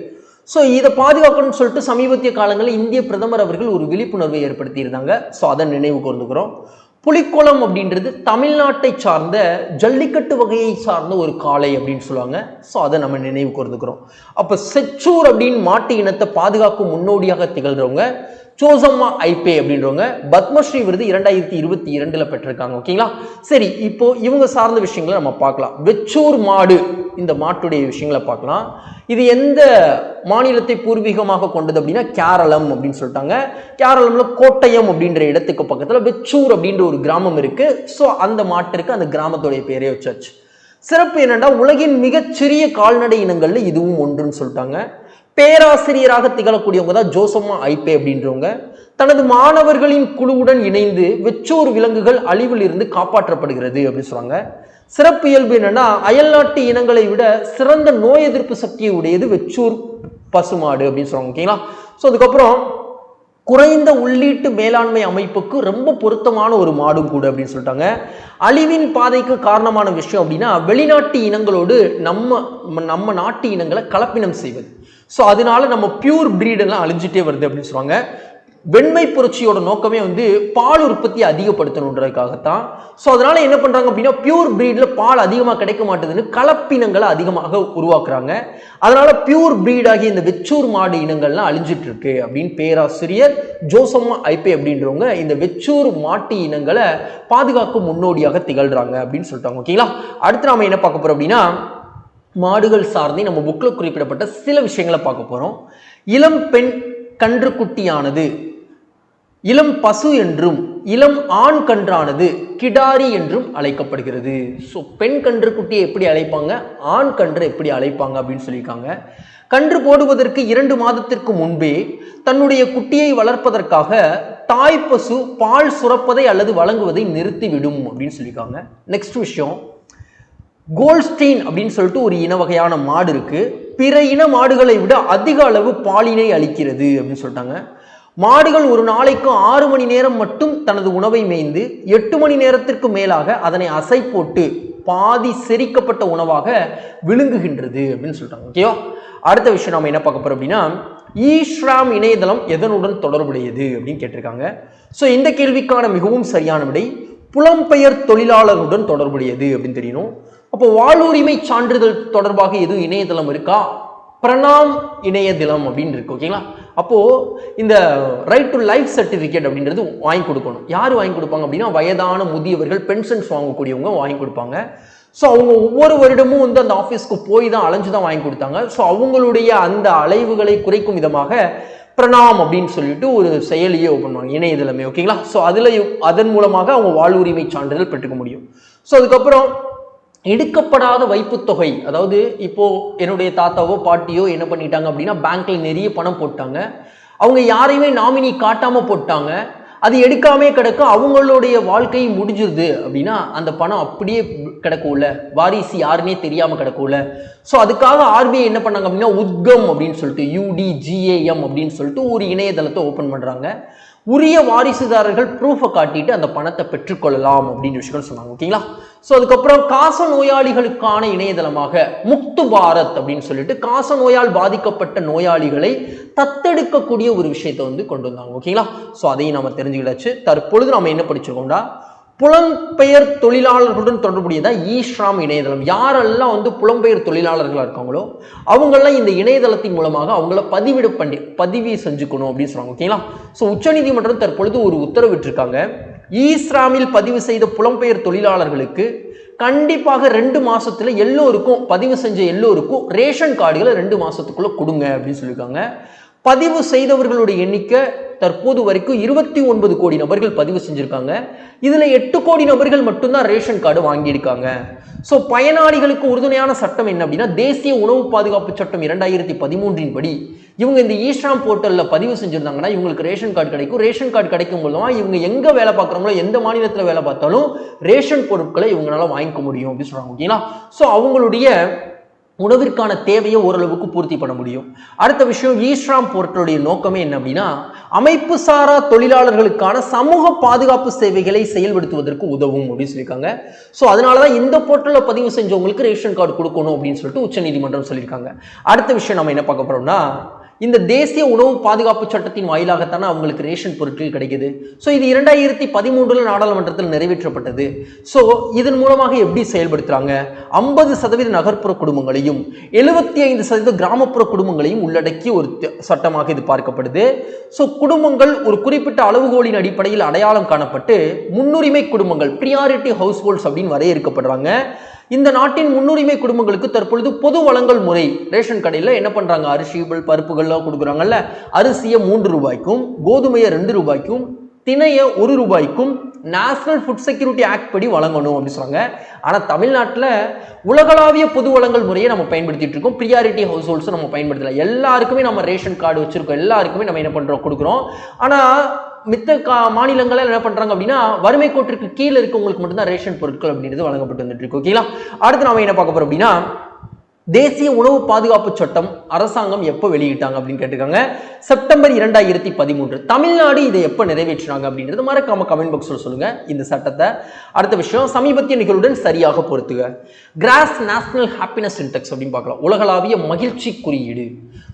ஸோ இதை பாதுகாக்கணும்னு சொல்லிட்டு சமீபத்திய காலங்களில் இந்திய பிரதமர் அவர்கள் ஒரு விழிப்புணர்வை ஏற்படுத்தி இருந்தாங்க. ஸோ அதை நினைவு கூர்ந்துக்கிறோம். புலிக்குளம் அப்படின்றது தமிழ்நாட்டை சார்ந்த ஜல்லிக்கட்டு வகையை சார்ந்த ஒரு காளை அப்படின்னு சொல்லுவாங்க. ஸோ அதை நம்ம நினைவு கூர்ந்துக்கிறோம். அப்போ செச்சூர் அப்படின்னு மாட்டு இனத்தை பாதுகாக்கும் முன்னோடியாக திகழ்றவங்க சோசம்மா ஹைபே அப்படின்றவங்க பத்மஸ்ரீ விருது 2022 பெற்றிருக்காங்க. ஓகேங்களா, சரி இப்போ இவங்க சார்ந்த விஷயங்களை நம்ம பார்க்கலாம். வெச்சூர் மாடு, இந்த மாட்டுடைய விஷயங்களை பார்க்கலாம். இது எந்த மாநிலத்தை பூர்வீகமாக கொண்டது அப்படின்னா கேரளம் அப்படின்னு சொல்லிட்டாங்க. கேரளம்ல கோட்டயம் அப்படின்ற இடத்துக்கு பக்கத்துல வெச்சூர் அப்படின்ற ஒரு கிராமம் இருக்கு. ஸோ அந்த மாட்டிற்கு அந்த கிராமத்துடைய பேரே வச்சாச்சு. சிறப்பு என்னன்னா உலகின் மிகச்சிறிய கால்நடை இனங்கள்ல இதுவும் ஒன்றுன்னு சொல்லிட்டாங்க. பேராசிரியராக திகழக்கூடியவங்க தான் ஜோசம்மா ஹைபே அப்படின்றவங்க. தனது மாணவர்களின் குழுவுடன் இணைந்து வெச்சூர் விலங்குகள் அழிவில் இருந்து காப்பாற்றப்படுகிறது அப்படின்னு சொல்றாங்க. சிறப்பு இயல்பு என்னன்னா அயல்நாட்டு இனங்களை விட சிறந்த நோய் எதிர்ப்பு சக்தியை உடையது வெச்சூர் பசுமாடு அப்படின்னு சொல்றாங்க. ஓகேங்களா, ஸோ அதுக்கப்புறம் குறைந்த உள்ளீட்டு மேலாண்மை அமைப்புக்கு ரொம்ப பொருத்தமான ஒரு மாடும் கூட அப்படின்னு சொல்லிட்டாங்க. அழிவின் பாதைக்கு காரணமான விஷயம் அப்படின்னா வெளிநாட்டு இனங்களோடு நம்ம நாட்டு இனங்களை கலப்பினம் செய்வது. ஸோ அதனால நம்ம பியூர் பிரீடெல்லாம் அழிஞ்சிட்டே வருது அப்படின்னு சொல்லுவாங்க. வெண்மை புரட்சியோட நோக்கமே பால் உற்பத்தியை அதிகப்படுத்தணுன்றதுக்காகத்தான். ஸோ அதனால என்ன பண்றாங்க அப்படின்னா பியூர் பிரீட்ல பால் அதிகமாக கிடைக்க மாட்டேதுன்னு கலப்பினங்களை அதிகமாக உருவாக்குறாங்க. அதனால பியூர் பிரீட் ஆகிய இந்த வெச்சூர் மாடு இனங்கள்லாம் அழிஞ்சிட்டு இருக்கு அப்படின்னு பேராசிரியர் ஜோசம்மா ஹைபே அப்படின்றவங்க இந்த வெச்சூர் மாட்டு இனங்களை பாதுகாக்கும் முன்னோடியாக திகழ்றாங்க அப்படின்னு சொல்லிட்டாங்க. ஓகேங்களா, அடுத்து நாம என்ன பார்க்க போறோம் அப்படின்னா மாடுகள் சார்ந்து நம்ம புக்ல குறிப்பிடப்பட்ட சில விஷயங்களை பார்க்க போறோம். இளம் பெண் கன்றுக்குட்டியானது இளம் பசு என்றும் இளம் ஆண் கன்றானது கிடாரி என்றும் அழைக்கப்படுகிறது. ஸோ பெண் கன்றுக்குட்டியை எப்படி அழைப்பாங்க, ஆண் கன்று எப்படி அழைப்பாங்க அப்படின்னு சொல்லியிருக்காங்க. கன்று போடுவதற்கு 2 மாதத்திற்கு முன்பே தன்னுடைய குட்டியை வளர்ப்பதற்காக தாய் பசு பால் சுரப்பதை அல்லது வழங்குவதை நிறுத்திவிடும் அப்படின்னு சொல்லியிருக்காங்க. நெக்ஸ்ட் விஷயம், கோல்ஸ்டீன் அப்படின்னு சொல்லிட்டு ஒரு இன வகையான மாடு இருக்கு. பிற இன மாடுகளை விட அதிக அளவு பாலினை அளிக்கிறது அப்படின்னு சொல்லிட்டாங்க. மாடுகள் ஒரு நாளைக்கு 6 மணி நேரம் மட்டும் தனது உணவை மேய்ந்து 8 மணி நேரத்திற்கு மேலாக அதனை அசை போட்டு பாதி செரிக்கப்பட்ட உணவாக விழுங்குகின்றது அப்படின்னு சொல்றாங்க. ஓகேவா? அடுத்த விஷயம் நம்ம என்ன பார்க்க போறோம் அப்படின்னா, ஈஸ்ராம் இணையதளம் எதனுடன் தொடர்புடையது அப்படின்னு கேட்டிருக்காங்க. ஸோ இந்த கேள்விக்கான மிகவும் சரியான விடை புலம்பெயர் தொழிலாளர்களுடன் தொடர்புடையது அப்படின்னு தெரியணும். அப்போ வாழ்வுரிமை சான்றிதழ் தொடர்பாக எதுவும் இணையதளம் இருக்கா? பிரணாம் இணையதளம் அப்படின்னு இருக்கு. ஓகேங்களா? அப்போ இந்த ரைட் டு லைஃப் சர்டிபிகேட் அப்படின்றது வாங்கி கொடுக்கணும். யார் வாங்கி கொடுப்பாங்க அப்படின்னா, வயதான முதியவர்கள், பென்ஷன்ஸ் வாங்கக்கூடியவங்க வாங்கி கொடுப்பாங்க. ஸோ அவங்க ஒவ்வொரு வருடமும் வந்து அந்த ஆஃபீஸ்க்கு போய் தான் அலைஞ்சு தான் வாங்கி கொடுத்தாங்க. ஸோ அவங்களுடைய அந்த அலைவுகளை குறைக்கும் விதமாக பிரணாம் அப்படின்னு சொல்லிட்டு ஒரு செயலியே ஓப்பன் பண்ணுவாங்க, இணையதளமே. ஓகேங்களா? ஸோ அதன் மூலமாக அவங்க வாழ்வுரிமை சான்றிதழ் பெற்றுக்க முடியும். ஸோ அதுக்கப்புறம் எடுக்கப்படாத வைப்பு தொகை, அதாவது இப்போ என்னுடைய தாத்தாவோ பாட்டியோ என்ன பண்ணிட்டாங்க அப்படின்னா, பேங்க்ல நிறைய பணம் போட்டாங்க, அவங்க யாரையுமே நாமினி காட்டாம போட்டாங்க, அது எடுக்காமே கிடக்க, அவங்களுடைய வாழ்க்கை முடிஞ்சிருது அப்படின்னா அந்த பணம் அப்படியே கிடக்கும்ல, வாரிசு யாருன்னே தெரியாம கிடக்கும்ல. ஸோ அதுக்காக ஆர்பிஐ என்ன பண்ணாங்க அப்படின்னா, உத்கம் அப்படின்னு சொல்லிட்டு UDGAM அப்படின்னு சொல்லிட்டு ஒரு இணையதளத்தை ஓப்பன் பண்றாங்க. உரிய வாரிசுதாரர்கள் ப்ரூஃபை காட்டிட்டு அந்த பணத்தை பெற்றுக்கொள்ளலாம் அப்படின்னு விஷயம் சொன்னாங்க. ஓகேங்களா? ஸோ அதுக்கப்புறம் காச நோயாளிகளுக்கான இணையதளமாக முக்து பாரத் அப்படின்னு சொல்லிட்டு காச நோயால் பாதிக்கப்பட்ட நோயாளிகளை தத்தெடுக்கக்கூடிய ஒரு விஷயத்தை வந்து கொண்டு வந்தாங்க. ஓகேங்களா? ஸோ அதையும் நம்ம தெரிஞ்சுக்கிட்டாச்சு. தற்பொழுது நம்ம என்ன படிச்சிருக்கோம்டா, புலம்பெயர் தொழிலாளர்களுடன் தொடர்புடையதா ஈஸ்ராம் இணையதளம். யாரெல்லாம் வந்து புலம்பெயர் தொழிலாளர்களாக இருக்காங்களோ அவங்கெல்லாம் இந்த இணையதளத்தின் மூலமாக அவங்கள பதிவு செஞ்சுக்கணும் அப்படின்னு சொல்றாங்க. ஓகேங்களா? ஸோ உச்சநீதிமன்றம் தற்பொழுது ஒரு உத்தரவிட்டிருக்காங்க. ஈஸ்ராமில் பதிவு செய்த புலம்பெயர் தொழிலாளர்களுக்கு கண்டிப்பாக 2 மாசத்துல எல்லோருக்கும், பதிவு செஞ்ச எல்லோருக்கும் ரேஷன் கார்டுகளை 2 மாசத்துக்குள்ள கொடுங்க அப்படின்னு சொல்லியிருக்காங்க. பதிவு செய்தவர்களுடைய எண்ணிக்கை தற்போது வரைக்கும் 29 கோடி நபர்கள் பதிவு செஞ்சிருக்காங்க. இதுல 8 கோடி நபர்கள் மட்டும்தான் ரேஷன் கார்டு வாங்கியிருக்காங்க. ஸோ பயனாளிகளுக்கு உறுதுணையான சட்டம் என்ன அப்படின்னா, தேசிய உணவு பாதுகாப்பு சட்டம் 2013 படி இவங்க இந்த ஈஸ்ராம் போர்ட்டல்ல பதிவு செஞ்சிருந்தாங்கன்னா இவங்களுக்கு ரேஷன் கார்டு கிடைக்கும். ரேஷன் கார்டு கிடைக்கும் மூலமா இவங்க எங்க வேலை பார்க்குறாங்களோ, எந்த மாநிலத்தில் வேலை பார்த்தாலும் ரேஷன் பொருட்களை இவங்களால வாங்கிக்க முடியும் அப்படின்னு சொல்றாங்க. ஓகேங்களா? ஸோ அவங்களுடைய உணவிற்கான தேவையை ஓரளவுக்கு பூர்த்தி பண்ண முடியும். அடுத்த விஷயம், ஈஸ்ராம் போர்ட்டலுடைய நோக்கமே என்ன அப்படின்னா, அமைப்பு சாரா தொழிலாளர்களுக்கான சமூக பாதுகாப்பு சேவைகளை செயல்படுத்துவதற்கு உதவும் அப்படின்னு சொல்லியிருக்காங்க. ஸோ அதனாலதான் இந்த போர்ட்டல்ல பதிவு செஞ்சவங்களுக்கு ரேஷன் கார்டு கொடுக்கணும் அப்படின்னு சொல்லிட்டு உச்சநீதிமன்றம் சொல்லியிருக்காங்க. அடுத்த விஷயம் நம்ம என்ன பார்க்க போறோம்னா, இந்த தேசிய உணவு பாதுகாப்பு சட்டத்தின் வாயிலாகத்தானே அவங்களுக்கு ரேஷன் பொருட்கள் கிடைக்குது. ஸோ இது 2013 நாடாளுமன்றத்தில் நிறைவேற்றப்பட்டது. ஸோ இதன் மூலமாக எப்படி செயல்படுத்துறாங்க, 50% நகர்ப்புற குடும்பங்களையும் 75% கிராமப்புற குடும்பங்களையும் உள்ளடக்கிய ஒரு சட்டமாக இது பார்க்கப்படுது. ஸோ குடும்பங்கள் ஒரு குறிப்பிட்ட அளவுகோலின் அடிப்படையில் அடையாளம் காணப்பட்டு முன்னுரிமை குடும்பங்கள், பிரியாரிட்டி ஹவுஸ் ஹோல்ட்ஸ் அப்படின்னு வரையறுக்கப்படுறாங்க. இந்த நாட்டின் முன்னுரிமை குடும்பங்களுக்கு தற்பொழுது பொது வழங்கல் முறை, ரேஷன் கடையில் என்ன பண்றாங்க, அரிசிகள் பருப்புகள்லாம் கொடுக்குறாங்கல்ல, அரிசியை 3 ரூபாய்க்கும், கோதுமையை 2 ரூபாய்க்கும், திணையை 1 ரூபாய்க்கும் நேஷனல் ஃபுட் செக்யூரிட்டி ஆக்ட் படி வழங்கணும் அப்படின்னு சொல்றாங்க. ஆனா தமிழ்நாட்டில் உலகளாவிய பொது வழங்கல் முறையை நம்ம பயன்படுத்திட்டு இருக்கோம். பிரியாரிட்டி ஹவுஸ் ஹோல்ட்ஸ் நம்ம பயன்படுத்தல. எல்லாருக்குமே நம்ம ரேஷன் கார்டு வச்சிருக்கோம், எல்லாருக்குமே நம்ம என்ன பண்றோம், கொடுக்குறோம். ஆனா மித்த மாநிலங்கள் என்ன பண்றாங்க அப்படின்னா, வறுமை கோட்டிற்கு கீழே இருக்கவங்களுக்கு மட்டும்தான் ரேஷன் பொருட்கள் அப்படின்றது வழங்கப்பட்டு வந்துட்டு இருக்கு. ஓகேங்களா? அடுத்து நாம என்ன பார்க்க போறோம் அப்படின்னா, தேசிய உணவு பாதுகாப்பு சட்டம் அரசாங்கம் எப்போ வெளியிட்டாங்க அப்படின்னு கேட்டிருக்காங்க. செப்டம்பர் 2013. தமிழ்நாடு இதை எப்போ நிறைவேற்றினாங்க அப்படின்றது மறக்காம கமெண்ட் பாக்ஸ்ல சொல்லுங்க இந்த சட்டத்தை. அடுத்த விஷயம், சமீபத்திய நிகழ்வுடன் சரியாக பொறுத்துக. கிராஸ் நேஷனல் ஹாப்பினஸ் இண்டெக்ஸ் அப்படின்னு பார்க்கலாம், உலகளாவிய மகிழ்ச்சி குறியீடு.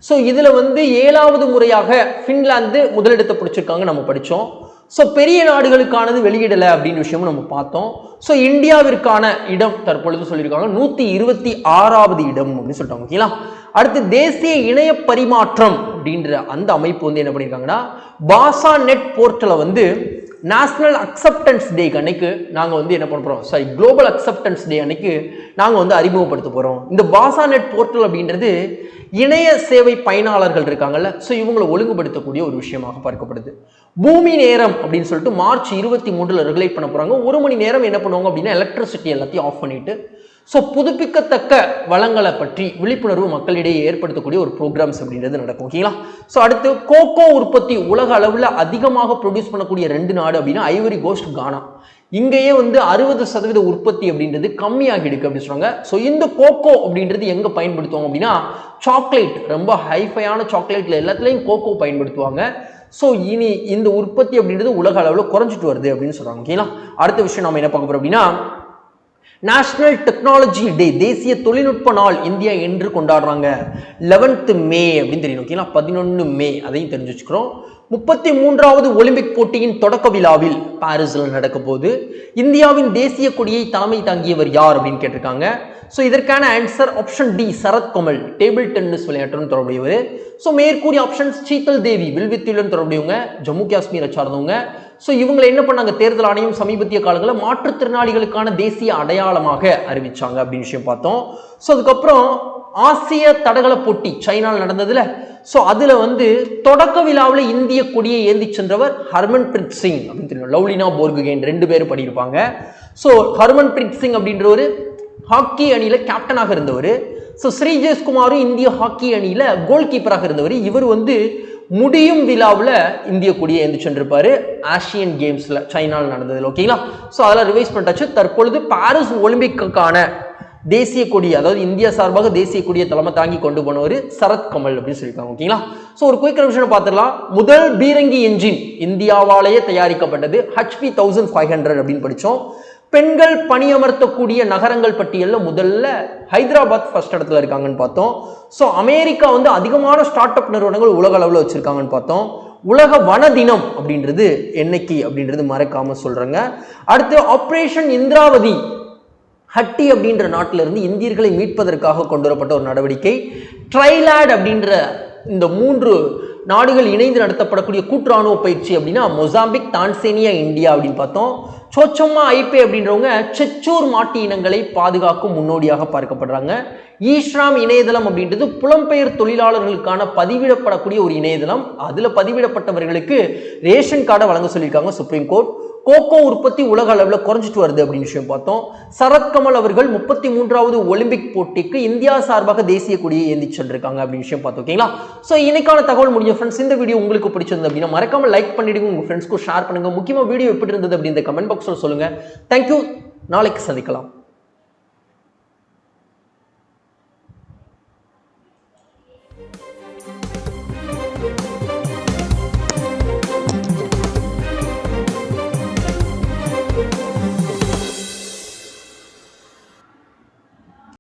ஸோ இதுல வந்து 7வது முறையாக பின்லாந்து முதலிடத்தை பிடிச்சிருக்காங்க நம்ம படித்தோம். ஸோ பெரிய நாடுகளுக்கானது வெளியிடலை அப்படின்னு விஷயமும் நம்ம பார்த்தோம். ஸோ இந்தியாவிற்கான இடம் தற்பொழுது சொல்லியிருக்காங்க 126வது இடம் அப்படின்னு சொல்லிட்டாங்க. ஓகேங்களா? அடுத்து தேசிய இணைய பரிமாற்றம் அப்படின்ற அந்த அமைப்பு வந்து என்ன பண்ணியிருக்காங்கன்னா, பாசா நெட் போர்ட்டலை வந்து நேஷனல் அக்செப்டன்ஸ் டே அன்னைக்கு நாங்கள் வந்து என்ன பண்ண போகிறோம், சாரி குளோபல் அக்செப்டன்ஸ் டே அன்னைக்கு நாங்கள் வந்து அறிமுகப்படுத்த போகிறோம். இந்த பாசா நெட் போர்ட்டல் அப்படின்றது இணைய சேவை பயனாளர்கள் இருக்காங்கல்ல, ஸோ இவங்களை ஒழுங்குபடுத்தக்கூடிய ஒரு விஷயமாக பார்க்கப்படுது. பூமி நேரம் அப்படின்னு சொல்லிட்டு மார்ச் 23 ரெகுலேட் பண்ண போகிறாங்க. 1 மணி நேரம் என்ன பண்ணுவாங்க அப்படின்னா, எலக்ட்ரிசிட்டி எல்லாத்தையும் ஆஃப் பண்ணிட்டு, ஸோ புதுப்பிக்கத்தக்க வளங்களை பற்றி விழிப்புணர்வு மக்களிடையே ஏற்படுத்தக்கூடிய ஒரு ப்ரோக்ராம்ஸ் அப்படின்றது நடக்கும். ஓகேங்களா? ஸோ அடுத்து கோகோ உற்பத்தி உலக அளவில் அதிகமாக ப்ரொடியூஸ் பண்ணக்கூடிய 2 நாடு அப்படின்னா ஐவரி கோஸ்ட், கானா. இங்கேயே வந்து 60% உற்பத்தி அப்படின்றது கம்மியாகி இருக்கு அப்படின்னு சொல்றாங்க. ஸோ இந்த கோகோ அப்படின்றது எங்க பயன்படுத்துவாங்க அப்படின்னா, சாக்லேட், ரொம்ப ஹைஃபையான சாக்லேட்ல எல்லாத்துலேயும் கோகோ பயன்படுத்துவாங்க. ஸோ இனி இந்த உற்பத்தி அப்படின்றது உலக அளவில் குறைஞ்சிட்டு வருது அப்படின்னு சொல்றாங்க. ஓகேங்களா? அடுத்த விஷயம் நம்ம என்ன பார்க்க போறோம் அப்படின்னா, நேஷனல் டெக்னாலஜி டே, தேசிய தொழில்நுட்ப நாள் இந்தியா என்று கொண்டாடுறாங்க 11th மே அப்படின்னு தெரியும். ஓகேங்களா, 11 மே, அதையும் தெரிஞ்சு வச்சுக்கிறோம். 33வது ஒலிம்பிக் போட்டியின் தொடக்க விழாவில் பாரிஸில் நடக்க போது இந்தியாவின் தேசிய கொடியை தலைமை தாங்கியவர் யார் அப்படின்னு கேட்டிருக்காங்க. ஸோ இதற்கான answer option D, Sharath Kamal, table tennis விளையாட்டுடன் தொடர்புடையவர். ஸோ மேற்கூறிய ஆப்ஷன்ஸ் சீத்தல் தேவி, வில்வித்தையுடன் தொடர்புடையவங்க, ஜம்மு காஷ்மீரை சார்ந்தவங்க. ஸோ இவங்களை என்ன பண்ணாங்க, தேர்தல் ஆணையம் சமீபத்திய காலங்களில் மாற்றுத்திறனாளிகளுக்கான தேசிய அடையாளமாக அறிவிச்சாங்க அப்படின்னு விஷயம் பார்த்தோம். ஸோ அதுக்கப்புறம் ஆசிய தடகள போட்டி சைனாவில் நடந்ததுல, ஸோ அதுல தொடக்க விழாவில் இந்திய கொடியை ஏந்தி சென்றவர் ஹர்மன் பிரீத் சிங் அப்படின்னு தெரியும். லவ்லினா போர்கோகெய்ன் 2 பேரும் பண்ணியிருப்பாங்க. ஸோ ஹர்மன் பிரீத் சிங் அப்படின்றவர் ஹாக்கி அணியில கேப்டனாக இருந்தவர். ஸோ ஸ்ரீஜேஷ்குமாரும் இந்திய ஹாக்கி அணியில கோல் கீப்பராக இருந்தவர். இவர் முடியும் விழாவில் இந்திய கொடியை ஏந்தி சென்றிருப்பாரு ஆசியன் கேம்ஸ்ல சைனாவில் நடந்ததுல. ஓகேங்களா, ஸோ அதெல்லாம் ரிவைஸ் பண்ணிட்டாச்சு. தற்பொழுது பாரிஸ் ஒலிம்பிக்கான தேசிய கொடி, அதாவது இந்தியா சார்பாக தேசிய கொடியை தலைமை தாங்கி கொண்டு போனவர் சரத்கமல் அப்படின்னு சொல்லியிருக்காங்க. ஓகேங்களா, ஸோ ஒரு குயிக் ரிவிஷன் பார்த்துடலாம். முதல் பீரங்கி என்ஜின் இந்தியாவாலேயே தயாரிக்கப்பட்டது, HP 1500 அப்படின்னு படித்தோம். பெண்கள் பணியமர்த்தக்கூடிய நகரங்கள் பட்டியலில் முதல்ல ஹைதராபாத் ஃபர்ஸ்ட் இடத்துல இருக்காங்கன்னு பார்த்தோம். ஸோ அமெரிக்கா அதிகமான ஸ்டார்ட் அப் நிறுவனங்கள் உலக அளவில் வச்சிருக்காங்கன்னு பார்த்தோம். உலக வன தினம் அப்படின்றது என்னைக்கு அப்படின்றது மறக்காம சொல்றேங்க. அடுத்து ஆபரேஷன் இந்திராவதி, ஹட்டி அப்படின்ற நாட்டிலிருந்து இந்தியர்களை மீட்பதற்காக கொண்டு வரப்பட்ட ஒரு நடவடிக்கை. ட்ரைலாட் அப்படின்ற இந்த 3 நாடுகள் இணைந்து நடத்தப்படக்கூடிய கூட்டுராணுவ பயிற்சி அப்படின்னா மொசாம்பிக், தான்சேனியா, இந்தியா அப்படின்னு பார்த்தோம். சோச்சம்மா ஐபே அப்படின்றவங்க செச்சூர் மாட்டு இனங்களை பாதுகாக்கும் முன்னோடியாக பார்க்கப்படுறாங்க. ஈஸ்ராம் இணையதளம் அப்படின்றது புலம்பெயர் தொழிலாளர்களுக்கான பதிவிடப்படக்கூடிய ஒரு இணையதளம். அதுல பதிவிடப்பட்டவர்களுக்கு ரேஷன் கார்டை வழங்க சொல்லியிருக்காங்க சுப்ரீம் கோர்ட். கோகோ உற்பத்தி உலக அளவில் குறைஞ்சிட்டு வருது அப்படின்னு விஷயம் பார்த்தோம். சரத்கமல் அவர்கள் 33வது ஒலிம்பிக் போட்டிக்கு இந்தியா சார்பாக தேசிய கொடியை ஏந்தி சென்றிருக்காங்க அப்படின்னு விஷயம் பார்த்தோம். ஓகேங்களா, ஸோ இன்னைக்கான தகவல் முடிஞ்ச ஃப்ரெண்ட்ஸ். இந்த வீடியோ உங்களுக்கு பிடிச்சிருந்தது அப்படின்னா மறக்காம லைக் பண்ணிடுங்க, உங்க ஃப்ரெண்ட்ஸ்க்கும் ஷேர் பண்ணுங்க. முக்கியமாக வீடியோ எப்படி இருந்தது அப்படின்னு கமெண்ட் பாக்ஸில் சொல்லுங்க. தேங்க்யூ, நாளைக்கு சந்திக்கலாம்.